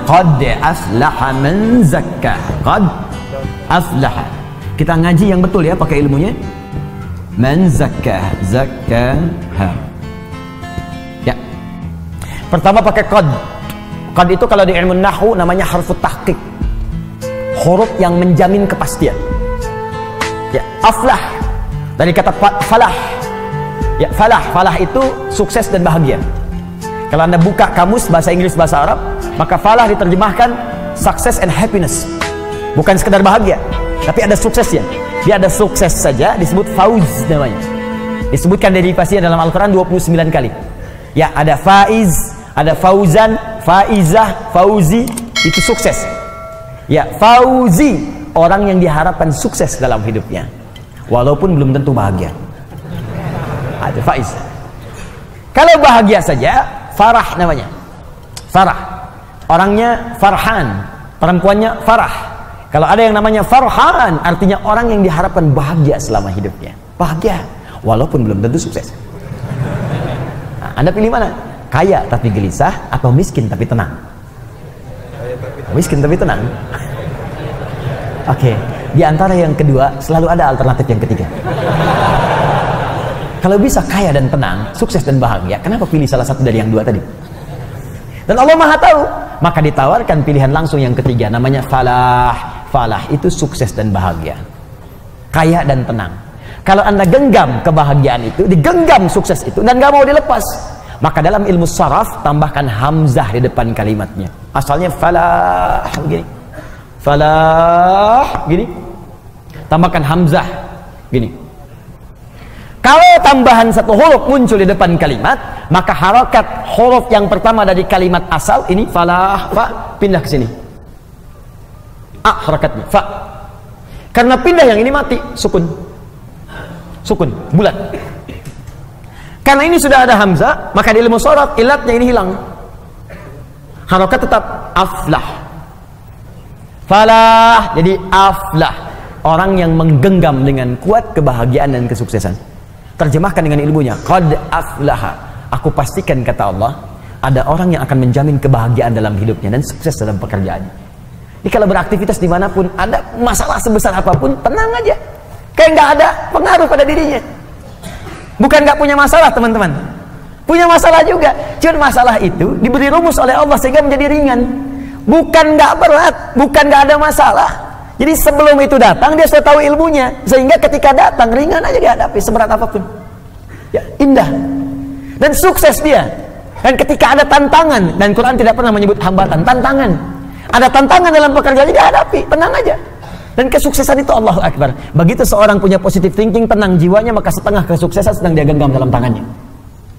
qad aflaha man zakkaha. Qad aflaha. Kita ngaji yang betul ya, pakai ilmunya. Man zakkaha, zakkaha. Ya. Pertama pakai qad. Qad itu kalau di ilmu nahwu namanya harfu tahqiq. Huruf yang menjamin kepastian. Ya, aflah dari kata falah. Ya, falah. Falah itu sukses dan bahagia. Kalau Anda buka kamus bahasa Inggris bahasa Arab, maka falah diterjemahkan success and happiness. Bukan sekedar bahagia, tapi ada suksesnya. Dia ada sukses saja disebut fauz namanya. Disebutkan derivasinya dalam Al-Qur'an 29 kali. Ya, ada faiz, ada fauzan, faizah, fauzi, itu sukses. Ya, fauzi, orang yang diharapkan sukses dalam hidupnya, walaupun belum tentu bahagia. Ada faiz. Kalau bahagia saja, farah namanya. Farah. Orangnya farhan, perempuannya farah. Kalau ada yang namanya farhan, artinya orang yang diharapkan bahagia selama hidupnya. Bahagia, walaupun belum tentu sukses. Nah, Anda pilih mana? Kaya tapi gelisah atau miskin tapi tenang? Miskin tapi tenang. Oke, di antara yang kedua selalu ada alternatif yang ketiga. Kalau bisa kaya dan tenang, sukses dan bahagia, kenapa pilih salah satu dari yang dua tadi? Dan Allah Maha tahu, maka ditawarkan pilihan langsung yang ketiga, namanya falah. Falah itu sukses dan bahagia, kaya dan tenang. Kalau Anda genggam kebahagiaan itu, digenggam sukses itu, dan gak mau dilepas, maka dalam ilmu saraf tambahkan hamzah di depan kalimatnya. Asalnya falah begini, falah gini, tambahkan hamzah gini. Kalau tambahan satu huruf muncul di depan kalimat, maka harokat huruf yang pertama dari kalimat asal ini falah, fa, pindah ke sini. A harakatnya, fa. Karena pindah yang ini mati, sukun. Sukun, bulat. Karena ini sudah ada hamzah, maka di ilmu sharaf ilatnya ini hilang. Harokat tetap aflah. Falah, jadi aflah. Orang yang menggenggam dengan kuat kebahagiaan dan kesuksesan. Terjemahkan dengan ilmunya, qad aflaha. Aku pastikan, kata Allah, ada orang yang akan menjamin kebahagiaan dalam hidupnya dan sukses dalam pekerjaannya. Jadi kalau beraktivitas dimanapun, ada masalah sebesar apapun, tenang aja. Kayak nggak ada pengaruh pada dirinya. Bukan nggak punya masalah, teman-teman. Punya masalah juga. Cuma masalah itu diberi rumus oleh Allah sehingga menjadi ringan. Bukan nggak berat, bukan nggak ada masalah. Jadi sebelum itu datang, dia sudah tahu ilmunya. Sehingga ketika datang, ringan aja dihadapi, seberat apapun. Ya, indah. Dan sukses dia. Dan ketika ada tantangan, dan Quran tidak pernah menyebut hambatan, tantangan. Ada tantangan dalam pekerjaan, dihadapi, tenang aja. Dan kesuksesan itu Allahu Akbar. Begitu seorang punya positive thinking, tenang jiwanya, maka setengah kesuksesan sedang dia genggam dalam tangannya.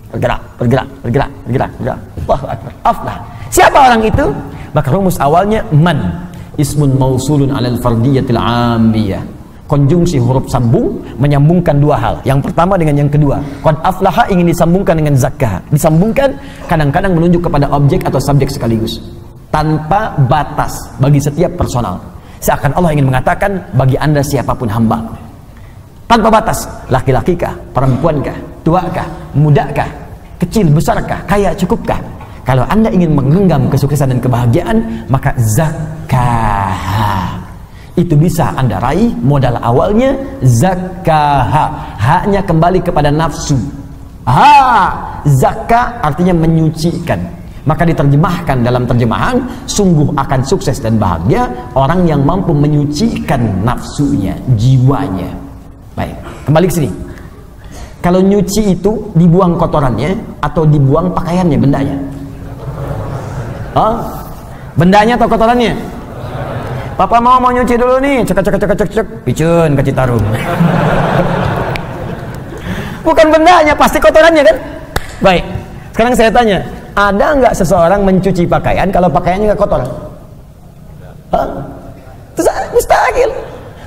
Bergerak, bergerak, bergerak, bergerak, bergerak. Allahu Akbar. Aflah. Siapa orang itu? Maka rumus awalnya man. Ismun mausulun alal fardiyatil ambiyah. Konjungsi huruf sambung menyambungkan dua hal. Yang pertama dengan yang kedua. Qad aflaha ingin disambungkan dengan zakkah. Disambungkan kadang-kadang menunjuk kepada objek atau subjek sekaligus. Tanpa batas bagi setiap personal. Seakan Allah ingin mengatakan bagi Anda siapapun hamba. Tanpa batas. Laki-laki kah? Perempuan kah? Tua kah? Muda kah? Kecil, besar kah? Kaya, cukup kah? Kalau Anda ingin menggenggam kesuksesan dan kebahagiaan, maka zakah itu bisa Anda raih. Modal awalnya zakah. Haknya kembali kepada nafsu. Zakah artinya menyucikan. Maka diterjemahkan dalam terjemahan, sungguh akan sukses dan bahagia orang yang mampu menyucikan nafsunya, jiwanya. Baik, kembali ke sini. Kalau nyuci itu dibuang kotorannya atau dibuang pakaiannya, bendanya? Bendanya atau kotorannya? Papa mau nyuci dulu nih, cek, picun ke Citarum. Bukan bendanya, pasti kotorannya kan? Baik, sekarang saya tanya, ada nggak seseorang mencuci pakaian kalau pakaiannya nggak kotor? Mustahil.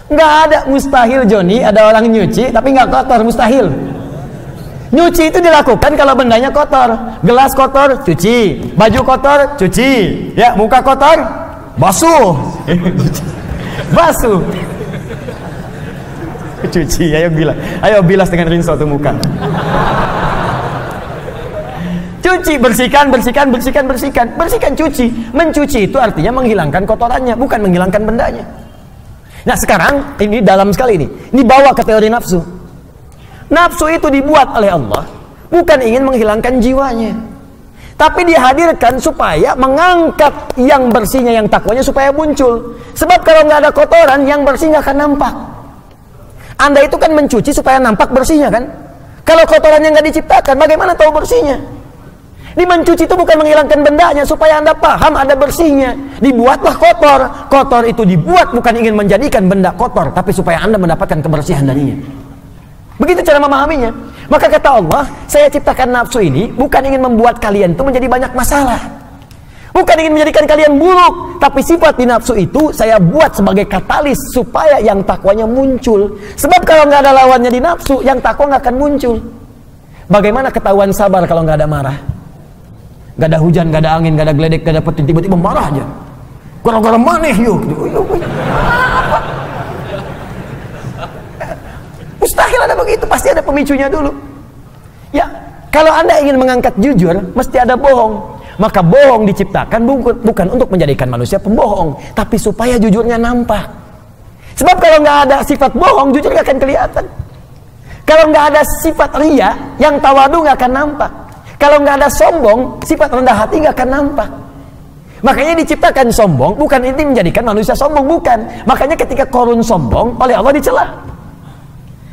Nggak ada, mustahil Joni. Ada orang nyuci tapi nggak kotor, mustahil. Nyuci itu dilakukan kalau bendanya kotor. Gelas kotor, cuci. Baju kotor, cuci. Ya, muka kotor, basuh. Basuh. Cuci, ayo bilas dengan rinso tuh muka. Cuci, bersihkan, bersihkan, bersihkan, bersihkan. Bersihkan, cuci. Mencuci itu artinya menghilangkan kotorannya, bukan menghilangkan bendanya. Nah sekarang, ini dalam sekali ini. Dibawa ke teori nafsu. Nafsu itu dibuat oleh Allah, bukan ingin menghilangkan jiwanya. Tapi dihadirkan supaya mengangkat yang bersihnya, yang takwanya supaya muncul. Sebab kalau nggak ada kotoran, yang bersih nggak akan nampak. Anda itu kan mencuci supaya nampak bersihnya kan? Kalau kotorannya nggak diciptakan, bagaimana tahu bersihnya? Di mencuci itu bukan menghilangkan bendanya, supaya Anda paham ada bersihnya. Dibuatlah kotor. Kotor itu dibuat bukan ingin menjadikan benda kotor, tapi supaya Anda mendapatkan kebersihan darinya. Begitu cara memahaminya. Maka kata Allah, saya ciptakan nafsu ini bukan ingin membuat kalian itu menjadi banyak masalah, bukan ingin menjadikan kalian buruk, tapi sifat di nafsu itu saya buat sebagai katalis supaya yang takwanya muncul. Sebab kalau nggak ada lawannya di nafsu, yang takwa nggak akan muncul. Bagaimana ketahuan sabar kalau nggak ada marah? Nggak ada hujan, nggak ada angin, nggak ada geledek, nggak ada petir, tiba-tiba marah aja. Gara-gara maneh yuk. Mustahil ada begitu, pasti ada pemicunya dulu. Ya, kalau Anda ingin mengangkat jujur, mesti ada bohong. Maka bohong diciptakan bukan untuk menjadikan manusia pembohong, tapi supaya jujurnya nampak. Sebab kalau nggak ada sifat bohong, jujur nggak akan kelihatan. Kalau nggak ada sifat ria, yang tawadu nggak akan nampak. Kalau nggak ada sombong, sifat rendah hati nggak akan nampak. Makanya diciptakan sombong, bukan ini menjadikan manusia sombong, bukan. Makanya ketika Qarun sombong, oleh Allah dicela.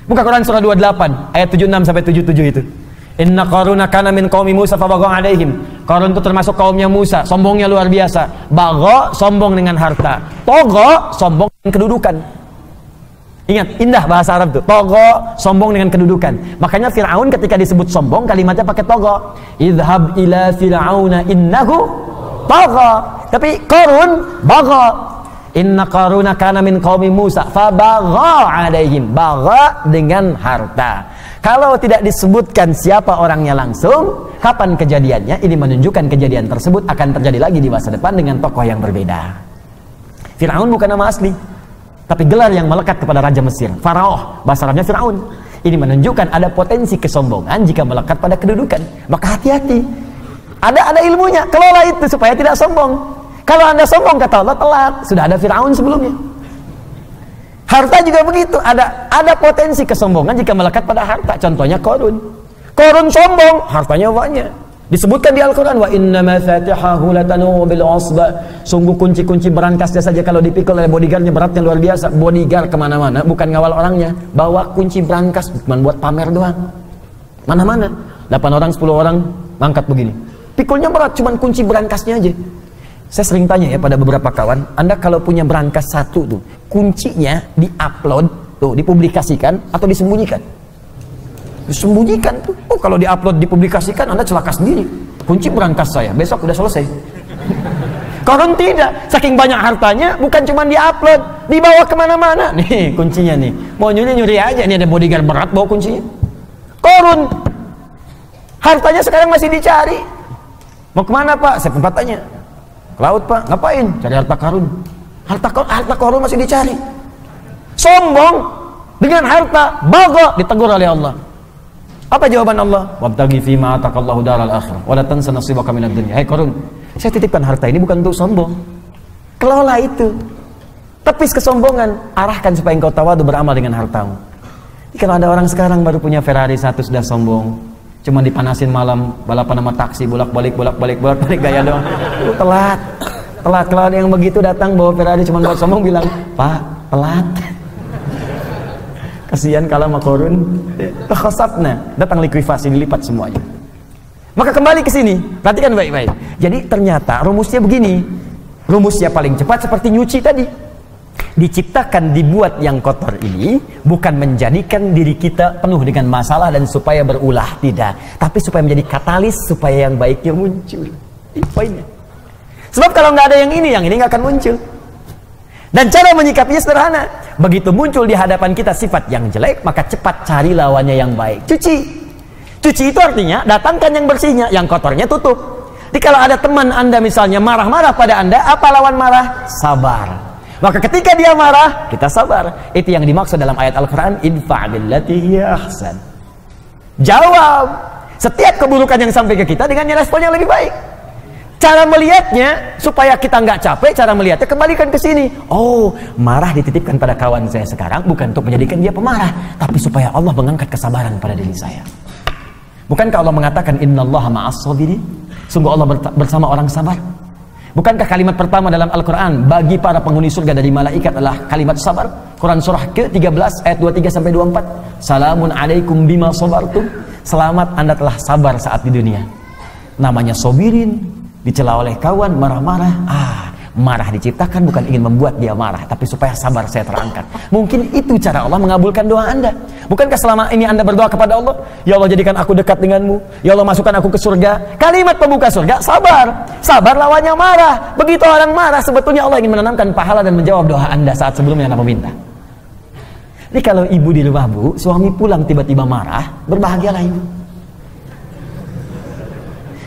Buka Quran surah 28 ayat 76 sampai 77 itu. Inna Qaruna kana min qaumi Musa fabagha alaihim. Qarun itu termasuk kaumnya Musa, sombongnya luar biasa. Bagha, sombong dengan harta. Togha, sombong dengan kedudukan. Ingat, indah bahasa Arab itu. Togha, sombong dengan kedudukan. Makanya Fir'aun ketika disebut sombong, kalimatnya pakai togha. Idhab ila fir'auna innahu togha. Tapi Qarun, bagha. Inna Qaruna kana min qaumi Musa fabagha alaihim. Bagha dengan harta. Kalau tidak disebutkan siapa orangnya langsung, kapan kejadiannya, ini menunjukkan kejadian tersebut akan terjadi lagi di masa depan dengan tokoh yang berbeda. Fir'aun bukan nama asli, tapi gelar yang melekat kepada Raja Mesir. Faraoh, bahasa Arabnya Fir'aun. Ini menunjukkan ada potensi kesombongan jika melekat pada kedudukan. Maka hati-hati. Ada ilmunya, kelola itu supaya tidak sombong. Kalau Anda sombong, kata Allah, telat. Sudah ada Fir'aun sebelumnya. Harta juga begitu, ada potensi kesombongan jika melekat pada harta. Contohnya Qarun. Qarun sombong, hartanya banyak. Disebutkan di Al-Quran, wa inna mafatihahu latanu bil usba. Sungguh kunci-kunci berangkasnya saja kalau dipikul oleh bodyguardnya beratnya luar biasa. Bodyguard kemana-mana, bukan ngawal orangnya, bawa kunci berangkas, bukan buat pamer doang. Mana-mana, 8 orang, 10 orang ngangkat begini. Pikulnya berat, cuman kunci berangkasnya aja. Saya sering tanya ya pada beberapa kawan, Anda kalau punya berangkas satu tuh, kuncinya di-upload, tuh, dipublikasikan atau disembunyikan? Disembunyikan tuh. Oh, kalau di-upload, dipublikasikan, Anda celaka sendiri. Kunci berangkas saya, besok udah selesai. Qarun tidak, saking banyak hartanya, bukan cuma di-upload, dibawa kemana-mana. Nih kuncinya nih, mau nyuri-nyuri aja, nih ada bodyguard berat bawa kuncinya. Qarun, hartanya sekarang masih dicari. Mau kemana Pak? Saya sempat tanya. Laut Pak, ngapain? Cari harta karun. Harta karun masih dicari. Sombong dengan harta, bagha, ditegur oleh Allah. Apa jawaban Allah? Wabtaghi fima ataqallahu daral akhirah wa la tansa nasibaka minad dunya. Hai Qarun, saya titipkan harta ini bukan untuk sombong. Kelola itu. Tepis kesombongan, arahkan supaya engkau tawadu beramal dengan hartamu. Kalau ada orang sekarang baru punya Ferrari 1 sudah sombong. Cuma dipanasin malam, balapan sama taksi, bolak-balik gaya doang. Telat. Kalau ada yang begitu datang bawa Ferrari cuma buat sombong, bilang, Pak, telat. Kasihan kalau sama Qarun. Khasabna, datang likuifasi, dilipat semuanya. Maka kembali ke sini, perhatikan baik-baik. Jadi ternyata rumusnya begini. Rumusnya paling cepat seperti nyuci tadi. Diciptakan, dibuat yang kotor ini bukan menjadikan diri kita penuh dengan masalah dan supaya berulah, tidak, tapi supaya menjadi katalis supaya yang baiknya muncul. Ini poinnya. Sebab kalau nggak ada yang ini nggak akan muncul. Dan cara menyikapinya sederhana. Begitu muncul di hadapan kita sifat yang jelek, maka cepat cari lawannya yang baik. Cuci itu artinya datangkan yang bersihnya, yang kotornya tutup. Jadi kalau ada teman Anda misalnya marah-marah pada Anda, apa lawan marah? Sabar. Maka ketika dia marah, kita sabar. Itu yang dimaksud dalam ayat Al-Quran, idfa' billati hiya ahsan. Jawab. setiap keburukan yang sampai ke kita dengan respon yang lebih baik. Cara melihatnya supaya kita nggak capek, cara melihatnya kembalikan ke sini. Oh, marah dititipkan pada kawan saya sekarang bukan untuk menjadikan dia pemarah, tapi supaya Allah mengangkat kesabaran pada diri saya. Bukankah Allah mengatakan innallaha ma'as sabirin? Sungguh Allah bersama orang sabar. Bukankah kalimat pertama dalam Al-Quran bagi para penghuni surga dari malaikat adalah kalimat sabar? Quran surah ke-13 ayat 23 sampai 24. Salamun alaikum bima sabartum. Selamat Anda telah sabar saat di dunia. Namanya sobirin, dicela oleh kawan, marah-marah. Marah diciptakan bukan ingin membuat dia marah, tapi supaya sabar saya terangkat. Mungkin itu cara Allah mengabulkan doa Anda. Bukankah selama ini Anda berdoa kepada Allah, ya Allah jadikan aku dekat denganmu, ya Allah masukkan aku ke surga. Kalimat pembuka surga, sabar. Sabar lawannya marah. Begitu orang marah, sebetulnya Allah ingin menanamkan pahala dan menjawab doa Anda saat sebelumnya Anda meminta. Jadi kalau ibu di rumah bu, suami pulang tiba-tiba marah, berbahagialah ibu.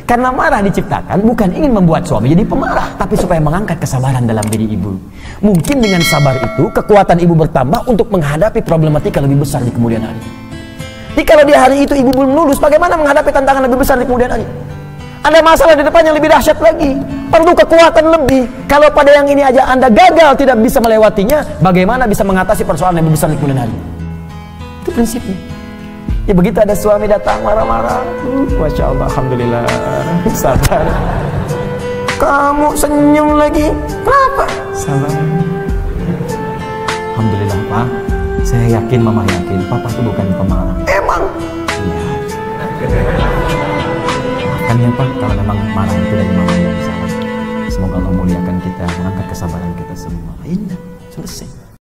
Karena marah diciptakan bukan ingin membuat suami jadi pemarah, tapi supaya mengangkat kesabaran dalam diri ibu. Mungkin dengan sabar itu, kekuatan ibu bertambah untuk menghadapi problematika lebih besar di kemudian hari. Jadi kalau di hari itu ibu belum lulus, bagaimana menghadapi tantangan lebih besar di kemudian hari? Ada masalah di depan yang lebih dahsyat lagi, perlu kekuatan lebih. Kalau pada yang ini aja Anda gagal tidak bisa melewatinya, bagaimana bisa mengatasi persoalan yang lebih besar di kemudian hari? Itu prinsipnya. Ya begitu ada suami datang marah-marah, Masya Allah, Alhamdulillah, sabar. Kamu senyum lagi, kenapa? Sabar. Alhamdulillah Pak, saya yakin, Mama yakin, Papa itu bukan pemarah. Emang? Iya. Maafkan ya Pak, kalau memang marah itu dari Mama yang salah. Semoga Allah muliakan kita, mengangkat kesabaran kita semua. Indah, selesai.